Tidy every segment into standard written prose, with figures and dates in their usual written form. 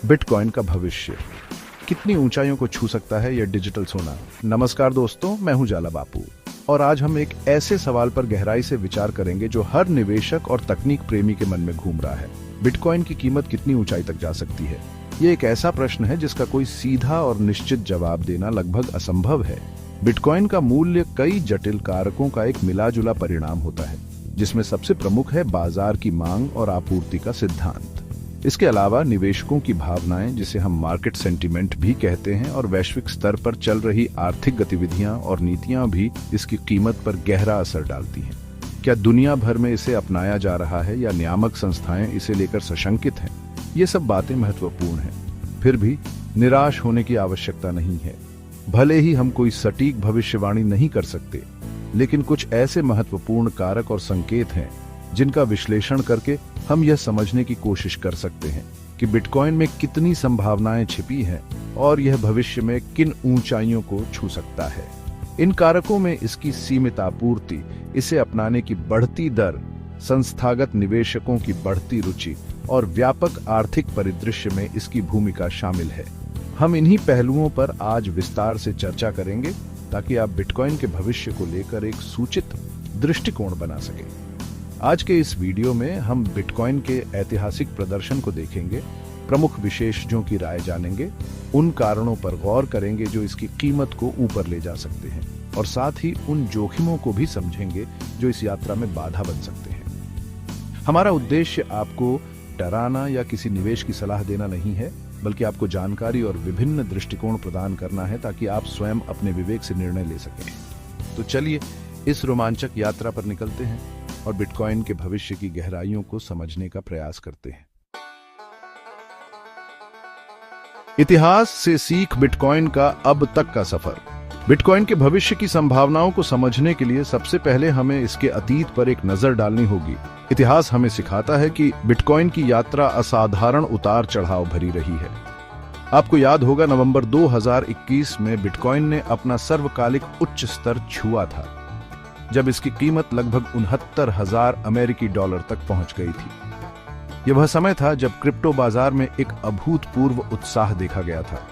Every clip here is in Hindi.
बिटकॉइन का भविष्य कितनी ऊंचाइयों को छू सकता है यह डिजिटल सोना। नमस्कार दोस्तों, मैं हूं जाला बापू और आज हम एक ऐसे सवाल पर गहराई से विचार करेंगे जो हर निवेशक और तकनीक प्रेमी के मन में घूम रहा है। बिटकॉइन की कीमत कितनी ऊंचाई तक जा सकती है? ये एक ऐसा प्रश्न है जिसका कोई सीधा और निश्चित जवाब देना लगभग असंभव है। बिटकॉइन का मूल्य कई जटिल कारकों का एक मिला जुला परिणाम होता है, जिसमें सबसे प्रमुख है बाजार की मांग और आपूर्ति का सिद्धांत। इसके अलावा निवेशकों की भावनाएं, जिसे हम मार्केट सेंटीमेंट भी कहते हैं, और वैश्विक स्तर पर चल रही आर्थिक गतिविधियां और नीतियां भी इसकी कीमत पर गहरा असर डालती हैं। क्या दुनिया भर में इसे अपनाया जा रहा है या नियामक संस्थाएं इसे लेकर सशंकित हैं? ये सब बातें महत्वपूर्ण हैं। फिर भी निराश होने की आवश्यकता नहीं है। भले ही हम कोई सटीक भविष्यवाणी नहीं कर सकते, लेकिन कुछ ऐसे महत्वपूर्ण कारक और संकेत हैं जिनका विश्लेषण करके हम यह समझने की कोशिश कर सकते हैं कि बिटकॉइन में कितनी संभावनाएं छिपी हैं और यह भविष्य में किन ऊंचाइयों को छू सकता है। इन कारकों में इसकी सीमित आपूर्ति, इसे अपनाने की बढ़ती दर, संस्थागत निवेशकों की बढ़ती रुचि और व्यापक आर्थिक परिदृश्य में इसकी भूमिका शामिल है। हम इन्हीं पहलुओं पर आज विस्तार से चर्चा करेंगे ताकि आप बिटकॉइन के भविष्य को लेकर एक सूचित दृष्टिकोण बना सकें। आज के इस वीडियो में हम बिटकॉइन के ऐतिहासिक प्रदर्शन को देखेंगे, प्रमुख विशेषज्ञों की राय जानेंगे, उन कारणों पर गौर करेंगे जो इसकी कीमत को ऊपर ले जा सकते हैं, और साथ ही उन जोखिमों को भी समझेंगे जो इस यात्रा में बाधा बन सकते हैं। हमारा उद्देश्य आपको डराना या किसी निवेश की सलाह देना नहीं है, बल्कि आपको जानकारी और विभिन्न दृष्टिकोण प्रदान करना है ताकि आप स्वयं अपने विवेक से निर्णय ले सकें। तो चलिए इस रोमांचक यात्रा पर निकलते हैं और बिटकॉइन के भविष्य की गहराइयों को समझने का प्रयास करते हैं। इतिहास से सीख बिटकॉइन का अब तक का सफर। बिटकॉइन के भविष्य की संभावनाओं को समझने के लिए सबसे पहले हमें इसके अतीत पर एक नजर डालनी होगी। इतिहास हमें सिखाता है कि बिटकॉइन की यात्रा असाधारण उतार चढ़ाव भरी रही है। आपको याद होगा, नवंबर 2021 में बिटकॉइन ने अपना सर्वकालिक उच्च स्तर छुआ था, जब इसकी कीमत लगभग 69,000 अमेरिकी डॉलर तक पहुंच गई थी। यह वह समय था जब क्रिप्टो बाजार में एक अभूतपूर्व उत्साह देखा गया था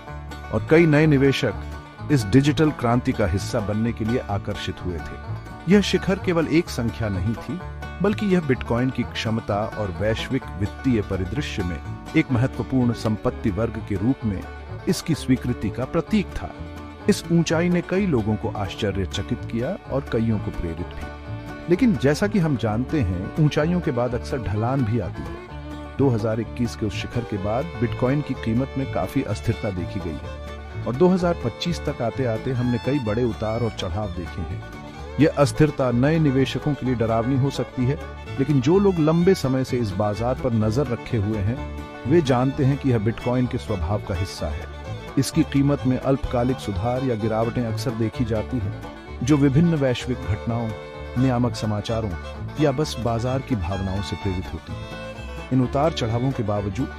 और कई नए निवेशक इस डिजिटल क्रांति का हिस्सा बनने के लिए आकर्षित हुए थे। यह शिखर केवल एक संख्या नहीं थी, बल्कि यह बिटकॉइन की क्षमता और वैश्विक वित्तीय परिदृश्य में एक महत्वपूर्ण संपत्ति वर्ग के रूप में इसकी स्वीकृति का प्रतीक था। इस ऊंचाई ने कई लोगों को आश्चर्यचकित किया और कईयों को प्रेरित भी। लेकिन जैसा कि हम जानते हैं, ऊंचाइयों के बाद अक्सर ढलान भी आती है। 2021 के उस शिखर के बाद बिटकॉइन की कीमत में काफी अस्थिरता देखी गई है और 2025 तक आते आते हमने कई बड़े उतार और चढ़ाव देखे हैं। यह अस्थिरता नए निवेशकों के लिए डरावनी हो सकती है, लेकिन जो लोग लंबे समय से इस बाजार पर नजर रखे हुए हैं, वे जानते हैं कि यह बिटकॉइन के स्वभाव का हिस्सा है। इसकी कीमत में अल्पकालिक सुधार या गिरावटें अक्सर देखी जाती हैं, जो विभिन्न वैश्विक घटनाओं, नियामक समाचारों या बस बाजार की भावनाओं से प्रेरित होती हैं। इन उतार चढ़ावों के बावजूद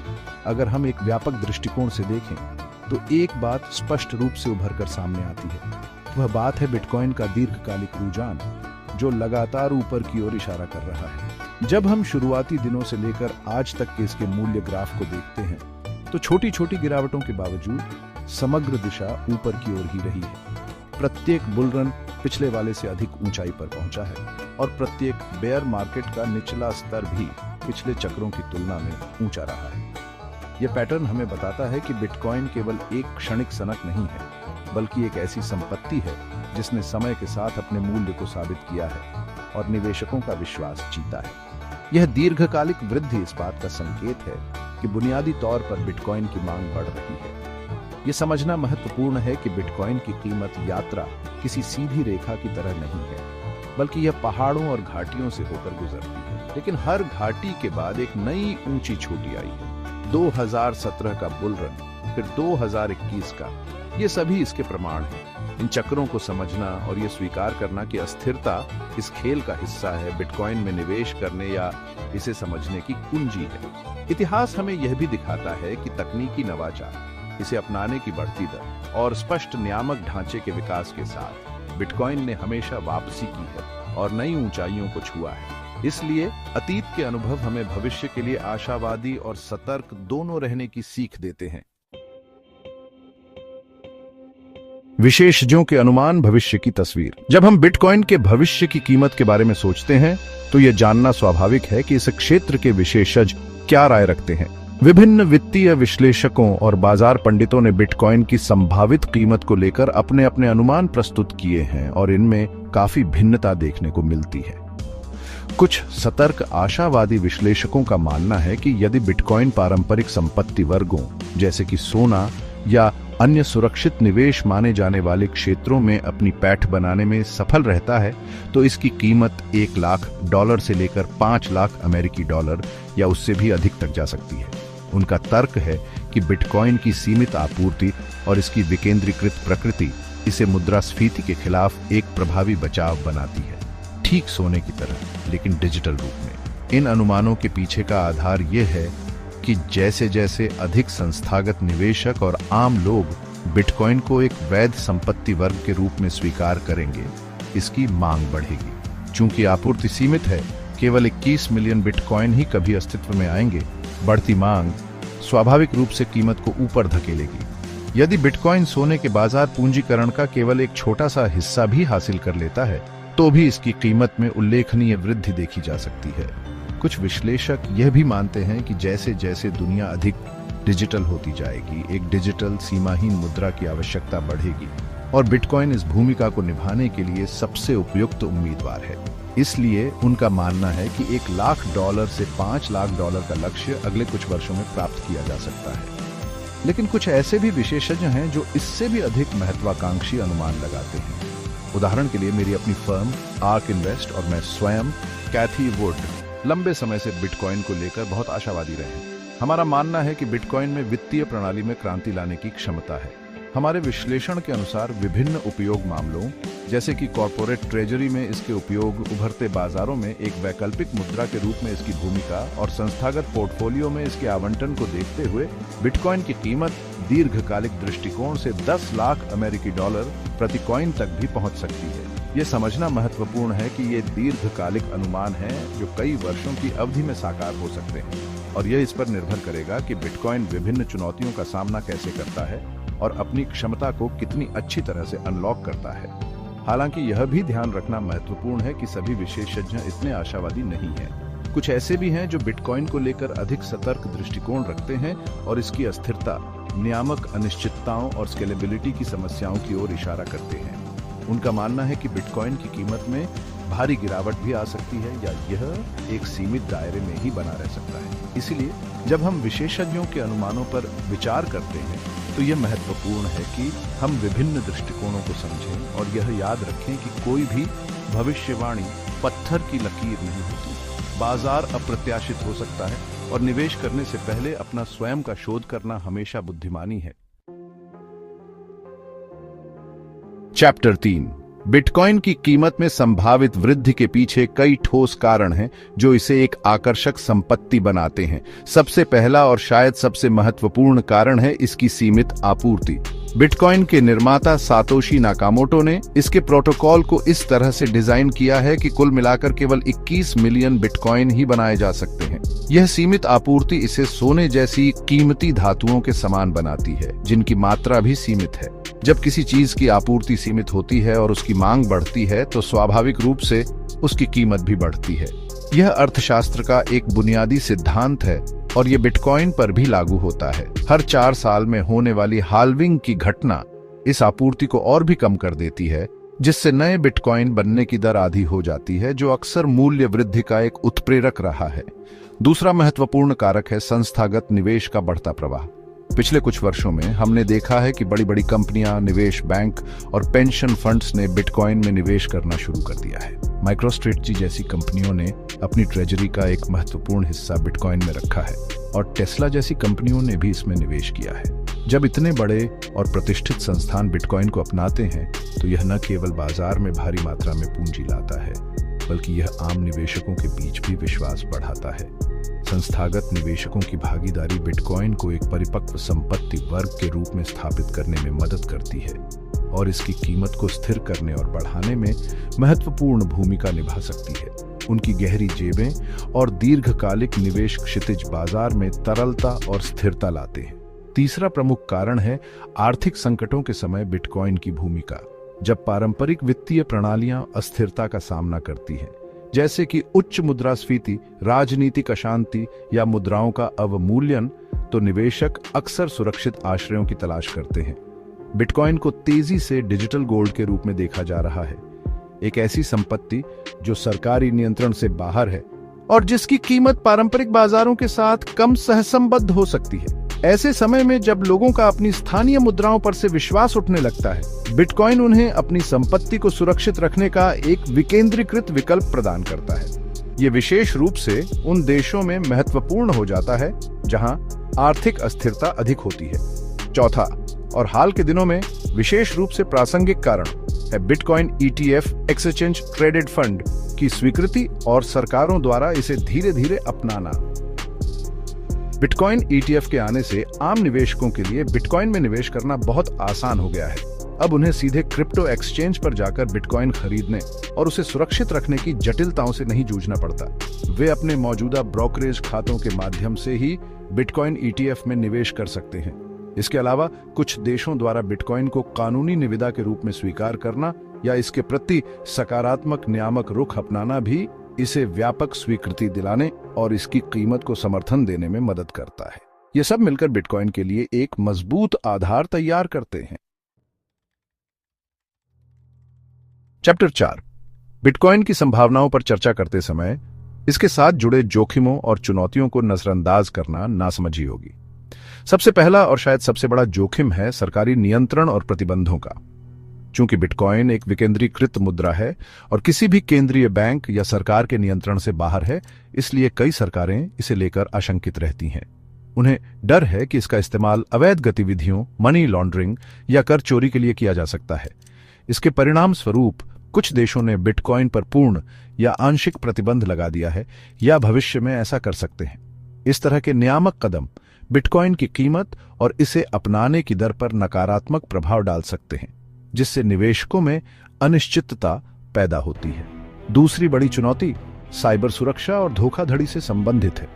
अगर हम एक व्यापक दृष्टिकोण से देखें तो एक बात स्पष्ट रूप से उभर कर सामने आती है। वह बात है बिटकॉइन का दीर्घकालिक रुझान, जो लगातार ऊपर की ओर इशारा कर रहा है। जब हम शुरुआती दिनों से लेकर आज तक के इसके मूल्य ग्राफ को देखते हैं, तो छोटी छोटी गिरावटों के बावजूद समग्र दिशा ऊपर की ओर ही रही है। प्रत्येक बुल रन पिछले वाले से अधिक ऊंचाई पर पहुंचा है और प्रत्येक बेयर मार्केट का निचला स्तर भी पिछले चक्रों की तुलना में ऊंचा रहा है। यह पैटर्न हमें बताता है कि बिटकॉइन केवल एक क्षणिक सनक नहीं है, बल्कि एक ऐसी संपत्ति है जिसने समय के साथ अपने मूल्य को साबित किया है और निवेशकों का विश्वास जीता है। यह दीर्घकालिक वृद्धि इस बात का संकेत है कि बुनियादी तौर पर बिटकॉइन की मांग बढ़ रही है। यह समझना महत्वपूर्ण है कि बिटकॉइन की कीमत यात्रा किसी सीधी रेखा की तरह नहीं है, बल्कि यह पहाड़ों और घाटियों से होकर गुजरती है। लेकिन हर घाटी के बाद एक नई ऊंची चोटी आई है। 2017 का बुल रन, फिर 2021 का, ये सभी इसके प्रमाण हैं। इन चक्रों को समझना और ये स्वीकार करना कि अस्थिरता इस खेल का हिस्सा है, बिटकॉइन में निवेश करने या इसे समझने की कुंजी है। इतिहास हमें यह भी दिखाता है कि तकनीकी नवाचार, इसे अपनाने की बढ़ती दर और स्पष्ट नियामक ढांचे के विकास के साथ बिटकॉइन ने हमेशा वापसी की है और नई ऊंचाइयों को छुआ है। इसलिए अतीत के अनुभव हमें भविष्य के लिए आशावादी और सतर्क दोनों रहने की सीख देते हैं। विशेषज्ञों के अनुमान, भविष्य की तस्वीर। जब हम बिटकॉइन के भविष्य की कीमत के बारे में सोचते हैं तो यह जानना स्वाभाविक है कि इस क्षेत्र के विशेषज्ञ क्या राय रखते हैं। विभिन्न वित्तीय विश्लेषकों और बाजार पंडितों ने बिटकॉइन की संभावित कीमत को लेकर अपने अपने अनुमान प्रस्तुत किए हैं और इनमें काफी भिन्नता देखने को मिलती है। कुछ सतर्क आशावादी विश्लेषकों का मानना है कि यदि बिटकॉइन पारंपरिक संपत्ति वर्गों जैसे कि सोना या अन्य सुरक्षित निवेश माने जाने वाले क्षेत्रों में अपनी पैठ बनाने में सफल रहता है तो इसकी कीमत $1 लाख से लेकर $5 लाख अमेरिकी डॉलर या उससे भी अधिक तक जा सकती है। उनका तर्क है कि बिटकॉइन की सीमित आपूर्ति और इसकी विकेंद्रीकृत प्रकृति इसे मुद्रास्फीति के खिलाफ एक प्रभावी बचाव बनाती है, ठीक सोने की तरह लेकिन डिजिटल रूप में। इन अनुमानों के पीछे का आधार यह है कि जैसे जैसे अधिक संस्थागत निवेशक और आम लोग बिटकॉइन को एक वैध संपत्ति वर्ग के रूप में स्वीकार करेंगे, इसकी मांग बढ़ेगी। चूंकि आपूर्ति सीमित है, केवल 21 मिलियन बिटकॉइन ही कभी अस्तित्व में आएंगे, बढ़ती मांग स्वाभाविक रूप से कीमत को ऊपर धकेलेगी। यदि बिटकॉइन सोने के बाजार पूंजीकरण का केवल एक छोटा सा हिस्सा भी हासिल कर लेता है तो भी इसकी कीमत में उल्लेखनीय वृद्धि देखी जा सकती है। कुछ विश्लेषक यह भी मानते हैं कि जैसे जैसे दुनिया अधिक डिजिटल होती जाएगी, एक डिजिटल सीमाहीन मुद्रा की आवश्यकता बढ़ेगी और बिटकॉइन इस भूमिका को निभाने के लिए सबसे उपयुक्त उम्मीदवार है। इसलिए उनका मानना है कि $1 लाख से $5 लाख का लक्ष्य अगले कुछ वर्षों में प्राप्त किया जा सकता है। लेकिन कुछ ऐसे भी विशेषज्ञ हैं जो इससे भी अधिक महत्वाकांक्षी अनुमान लगाते हैं। उदाहरण के लिए मेरी अपनी फर्म आर्क इन्वेस्ट और मैं स्वयं कैथी वुड लंबे समय से बिटकॉइन को लेकर बहुत आशावादी रहे हैं। हमारा मानना है कि बिटकॉइन में वित्तीय प्रणाली में क्रांति लाने की क्षमता है। हमारे विश्लेषण के अनुसार विभिन्न उपयोग मामलों जैसे कि कॉर्पोरेट ट्रेजरी में इसके उपयोग, उभरते बाजारों में एक वैकल्पिक मुद्रा के रूप में इसकी भूमिका और संस्थागत पोर्टफोलियो में इसके आवंटन को देखते हुए बिटकॉइन की कीमत दीर्घकालिक दृष्टिकोण से $10 लाख अमेरिकी डॉलर प्रति कॉइन तक भी पहुंच सकती है। यह समझना महत्वपूर्ण है कि ये दीर्घकालिक अनुमान हैं जो कई वर्षों की अवधि में साकार हो सकते हैं और यह इस पर निर्भर करेगा कि बिटकॉइन विभिन्न चुनौतियों का सामना कैसे करता है और अपनी क्षमता को कितनी अच्छी तरह से अनलॉक करता है। हालांकि यह भी ध्यान रखना महत्वपूर्ण है कि सभी विशेषज्ञ इतने आशावादी नहीं हैं। कुछ ऐसे भी हैं जो बिटकॉइन को लेकर अधिक सतर्क दृष्टिकोण रखते हैं और इसकी अस्थिरता, नियामक अनिश्चितताओं और स्केलेबिलिटी की समस्याओं की ओर इशारा करते हैं। उनका मानना है कि बिटकॉइन की कीमत में भारी गिरावट भी आ सकती है या यह एक सीमित दायरे में ही बना रह सकता है। इसलिए जब हम विशेषज्ञों के अनुमानों पर विचार करते हैं तो यह महत्वपूर्ण है कि हम विभिन्न दृष्टिकोणों को समझें और यह याद रखें कि कोई भी भविष्यवाणी पत्थर की लकीर नहीं होती। बाजार अप्रत्याशित हो सकता है और निवेश करने से पहले अपना स्वयं का शोध करना हमेशा बुद्धिमानी है। चैप्टर 3, बिटकॉइन की कीमत में संभावित वृद्धि के पीछे कई ठोस कारण हैं जो इसे एक आकर्षक संपत्ति बनाते हैं। सबसे पहला और शायद सबसे महत्वपूर्ण कारण है इसकी सीमित आपूर्ति। बिटकॉइन के निर्माता सातोशी नाकामोटो ने इसके प्रोटोकॉल को इस तरह से डिजाइन किया है कि कुल मिलाकर केवल 21 मिलियन बिटकॉइन ही बनाए जा सकते हैं। यह सीमित आपूर्ति इसे सोने जैसी कीमती धातुओं के समान बनाती है जिनकी मात्रा भी सीमित है। जब किसी चीज की आपूर्ति सीमित होती है और उसकी मांग बढ़ती है तो स्वाभाविक रूप से उसकी कीमत भी बढ़ती है। यह अर्थशास्त्र का एक बुनियादी सिद्धांत है और यह बिटकॉइन पर भी लागू होता है। हर 4 साल में होने वाली हाल्विंग की घटना इस आपूर्ति को और भी कम कर देती है, जिससे नए बिटकॉइन बनने की दर आधी हो जाती है, जो अक्सर मूल्य वृद्धि का एक उत्प्रेरक रहा है। दूसरा महत्वपूर्ण कारक है संस्थागत निवेश का बढ़ता प्रवाह। पिछले कुछ वर्षों में हमने देखा है कि बड़ी बड़ी कंपनियां, निवेश बैंक और पेंशन फंड्स ने बिटकॉइन में निवेश करना शुरू कर दिया है। माइक्रोस्ट्रेटजी जैसी कंपनियों ने अपनी ट्रेजरी का एक महत्वपूर्ण हिस्सा बिटकॉइन में रखा है और टेस्ला जैसी कंपनियों ने भी इसमें निवेश किया है। जब इतने बड़े और प्रतिष्ठित संस्थान बिटकॉइन को अपनाते हैं तो यह न केवल बाजार में भारी मात्रा में पूंजी लाता है, बल्कि यह आम निवेशकों के बीच भी विश्वास बढ़ाता है। संस्थागत निवेशकों की भागीदारी बिटकॉइन को एक परिपक्व संपत्ति वर्ग के रूप में स्थापित करने में मदद करती है और इसकी कीमत को स्थिर करने और बढ़ाने में महत्वपूर्ण भूमिका निभा सकती है। उनकी गहरी जेबें और दीर्घकालिक निवेश क्षितिज बाजार में तरलता और स्थिरता लाते हैं। तीसरा प्रमुख कारण है आर्थिक संकटों के समय बिटकॉइन की भूमिका। जब पारंपरिक वित्तीय प्रणालियां अस्थिरता का सामना करती हैं, जैसे कि उच्च मुद्रास्फीति, राजनीतिक अशांति या मुद्राओं का अवमूल्यन, तो निवेशक अक्सर सुरक्षित आश्रयों की तलाश करते हैं। बिटकॉइन को तेजी से डिजिटल गोल्ड के रूप में देखा जा रहा है, एक ऐसी संपत्ति जो सरकारी नियंत्रण से बाहर है और जिसकी कीमत पारंपरिक बाजारों के साथ कम सहसंबद्ध हो सकती है। ऐसे समय में जब लोगों का अपनी स्थानीय मुद्राओं पर से विश्वास उठने लगता है, बिटकॉइन उन्हें अपनी संपत्ति को सुरक्षित रखने का एक विकेंद्रीकृत विकल्प प्रदान करता है। ये विशेष रूप से उन देशों में महत्वपूर्ण हो जाता है जहां आर्थिक अस्थिरता अधिक होती है। चौथा और हाल के दिनों में विशेष रूप से प्रासंगिक कारण है bitcoin ETF exchange traded fund की स्वीकृति और सरकारों द्वारा इसे धीरे धीरे अपनाना। बिटकॉइन ETF के आने से आम निवेशकों के लिए बिटकॉइन में निवेश करना बहुत आसान हो गया है। अब उन्हें सीधे क्रिप्टो एक्सचेंज पर जाकर बिटकॉइन खरीदने और उसे सुरक्षित रखने की जटिलताओं से नहीं जूझना पड़ता। वे अपने मौजूदा ब्रोकरेज खातों के माध्यम से ही बिटकॉइन ETF में निवेश कर सकते हैं। इसके अलावा कुछ देशों द्वारा बिटकॉइन को कानूनी निविदा के रूप में स्वीकार करना या इसके प्रति सकारात्मक नियामक रुख अपनाना भी इसे व्यापक स्वीकृति दिलाने और इसकी कीमत को समर्थन देने में मदद करता है। ये सब मिलकर बिटकॉइन के लिए एक मजबूत आधार तैयार करते हैं। चैप्टर 4 बिटकॉइन की संभावनाओं पर चर्चा करते समय इसके साथ जुड़े जोखिमों और चुनौतियों को नजरअंदाज करना नासमझी होगी। सबसे पहला और शायद सबसे बड़ा जोखिम है सरकारी नियंत्रण और प्रतिबंधों का। चूंकि बिटकॉइन एक विकेंद्रीकृत मुद्रा है और किसी भी केंद्रीय बैंक या सरकार के नियंत्रण से बाहर है, इसलिए कई सरकारें इसे लेकर आशंकित रहती हैं। उन्हें डर है कि इसका इस्तेमाल अवैध गतिविधियों, मनी लॉन्ड्रिंग या कर चोरी के लिए किया जा सकता है। इसके परिणाम स्वरूप कुछ देशों ने बिटकॉइन पर पूर्ण या आंशिक प्रतिबंध लगा दिया है या भविष्य में ऐसा कर सकते हैं। इस तरह के नियामक कदम बिटकॉइन की कीमत और इसे अपनाने की दर पर नकारात्मक प्रभाव डाल सकते हैं, जिससे निवेशकों में अनिश्चितता पैदा होती है। दूसरी बड़ी चुनौती साइबर सुरक्षा और धोखाधड़ी से संबंधित है।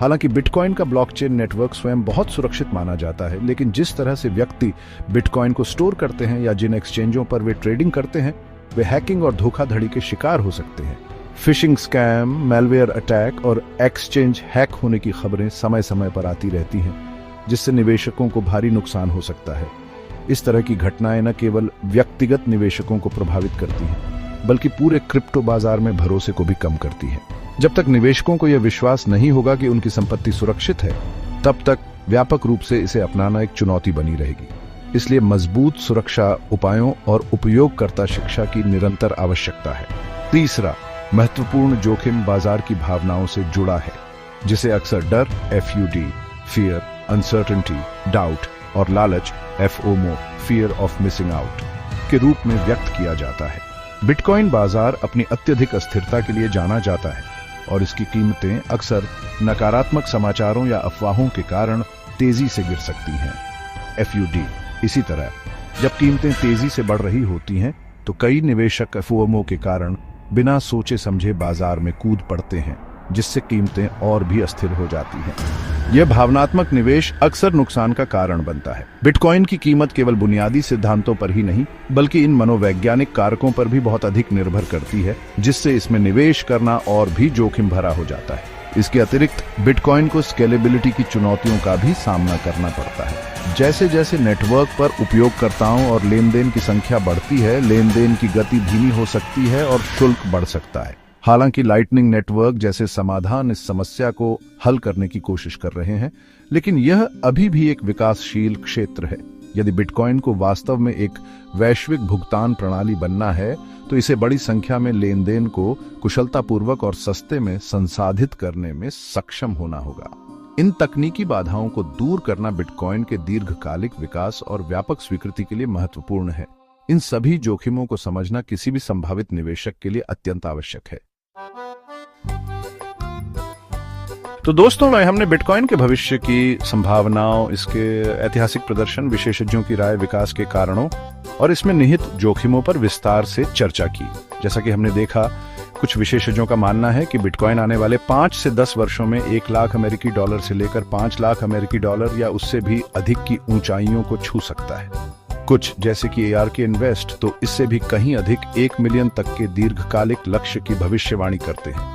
हालांकि बिटकॉइन का ब्लॉकचेन नेटवर्क स्वयं बहुत सुरक्षित माना जाता है, लेकिन जिस तरह से व्यक्ति बिटकॉइन को स्टोर करते हैं या जिन एक्सचेंजों पर वे ट्रेडिंग करते हैं, वे हैकिंग और धोखाधड़ी के शिकार हो सकते हैं। फिशिंग स्कैम, मैलवेयर अटैक और एक्सचेंज हैक होने की खबरें समय समय पर आती रहती हैं, जिससे निवेशकों को भारी नुकसान हो सकता है। इस तरह की घटनाएं न केवल व्यक्तिगत निवेशकों को प्रभावित करती हैं, बल्कि पूरे क्रिप्टो बाजार में भरोसे को भी कम करती हैं। जब तक निवेशकों को यह विश्वास नहीं होगा कि उनकी संपत्ति सुरक्षित है, तब तक व्यापक रूप से इसे अपनाना एक चुनौती बनी रहेगी। इसलिए मजबूत सुरक्षा उपायों और उपयोगकर्ता शिक्षा की निरंतर आवश्यकता है। तीसरा महत्वपूर्ण जोखिम बाजार की भावनाओं से जुड़ा है, जिसे अक्सर डर FUD, फियर, अनसर्टेनिटी, डाउट और लालच FOMO, fear of missing out के रूप में व्यक्त किया जाता है। बिटकॉइन बाजार अपनी अत्यधिक अस्थिरता के लिए जाना जाता है और इसकी कीमतें अक्सर नकारात्मक समाचारों या अफवाहों के कारण तेजी से गिर सकती हैं। FUD इसी तरह जब कीमतें तेजी से बढ़ रही होती हैं, तो कई निवेशक FOMO के कारण बिना सोचे समझे बाजार में कूद पड़ते हैं, जिससे कीमतें और भी अस्थिर हो जाती हैं। यह भावनात्मक निवेश अक्सर नुकसान का कारण बनता है। बिटकॉइन की कीमत केवल बुनियादी सिद्धांतों पर ही नहीं, बल्कि इन मनोवैज्ञानिक कारकों पर भी बहुत अधिक निर्भर करती है, जिससे इसमें निवेश करना और भी जोखिम भरा हो जाता है। इसके अतिरिक्त बिटकॉइन को स्केलेबिलिटी की चुनौतियों का भी सामना करना पड़ता है। जैसे जैसे नेटवर्क पर उपयोगकर्ताओं और लेनदेन की संख्या बढ़ती है, लेनदेन की गति धीमी हो सकती है और शुल्क बढ़ सकता है। हालांकि लाइटनिंग नेटवर्क जैसे समाधान इस समस्या को हल करने की कोशिश कर रहे हैं, लेकिन यह अभी भी एक विकासशील क्षेत्र है। यदि बिटकॉइन को वास्तव में एक वैश्विक भुगतान प्रणाली बनना है, तो इसे बड़ी संख्या में लेनदेन को कुशलतापूर्वक और सस्ते में संसाधित करने में सक्षम होना होगा। इन तकनीकी बाधाओं को दूर करना बिटकॉइन के दीर्घकालिक विकास और व्यापक स्वीकृति के लिए महत्वपूर्ण है। इन सभी जोखिमों को समझना किसी भी संभावित निवेशक के लिए अत्यंत आवश्यक है। तो दोस्तों, हमने बिटकॉइन के भविष्य की संभावनाओं, इसके ऐतिहासिक प्रदर्शन, विशेषज्ञों की राय, विकास के कारणों और इसमें निहित जोखिमों पर विस्तार से चर्चा की। जैसा कि हमने देखा कुछ विशेषज्ञों का मानना है कि बिटकॉइन आने वाले 5 से 10 वर्षों में 1 लाख अमेरिकी डॉलर से लेकर 5 लाख अमेरिकी डॉलर या उससे भी अधिक की ऊंचाइयों को छू सकता है। कुछ जैसे कि ARK इन्वेस्ट तो इससे भी कहीं अधिक 1 मिलियन तक के दीर्घकालिक लक्ष्य की भविष्यवाणी करते हैं।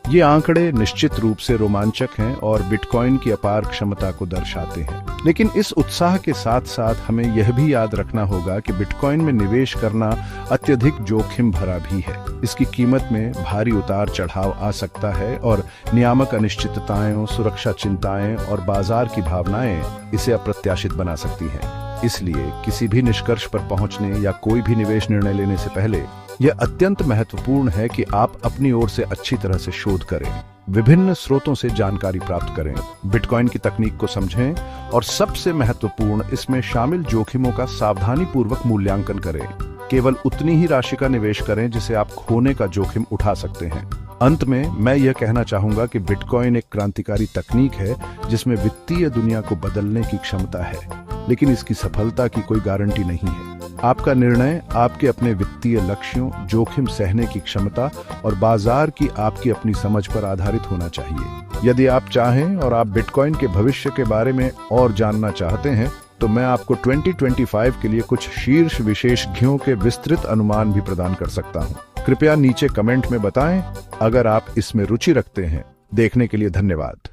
ये आंकड़े निश्चित रूप से रोमांचक हैं और बिटकॉइन की अपार क्षमता को दर्शाते हैं। लेकिन इस उत्साह के साथ साथ हमें यह भी याद रखना होगा कि बिटकॉइन में निवेश करना अत्यधिक जोखिम भरा भी है। इसकी कीमत में भारी उतार चढ़ाव आ सकता है और नियामक अनिश्चितताएं, सुरक्षा चिंताएं और बाजार की भावनाएं इसे अप्रत्याशित बना सकती हैं। इसलिए किसी भी निष्कर्ष पर पहुंचने या कोई भी निवेश निर्णय लेने से पहले यह अत्यंत महत्वपूर्ण है कि आप अपनी ओर से अच्छी तरह से शोध करें, विभिन्न स्रोतों से जानकारी प्राप्त करें, बिटकॉइन की तकनीक को समझें और सबसे महत्वपूर्ण इसमें शामिल जोखिमों का सावधानीपूर्वक मूल्यांकन करें। केवल उतनी ही राशि का निवेश करें जिसे आप खोने का जोखिम उठा सकते हैं। अंत में मैं यह कहना चाहूंगा कि बिटकॉइन एक क्रांतिकारी तकनीक है जिसमें वित्तीय दुनिया को बदलने की क्षमता है, लेकिन इसकी सफलता की कोई गारंटी नहीं है। आपका निर्णय आपके अपने वित्तीय लक्ष्यों, जोखिम सहने की क्षमता और बाजार की आपकी अपनी समझ पर आधारित होना चाहिए। यदि आप चाहें और आप बिटकॉइन के भविष्य के बारे में और जानना चाहते हैं तो मैं आपको 2025 के लिए कुछ शीर्ष विशेषज्ञों के विस्तृत अनुमान भी प्रदान कर सकता हूं। कृपया नीचे कमेंट में बताएं अगर आप इसमें रुचि रखते हैं। देखने के लिए धन्यवाद।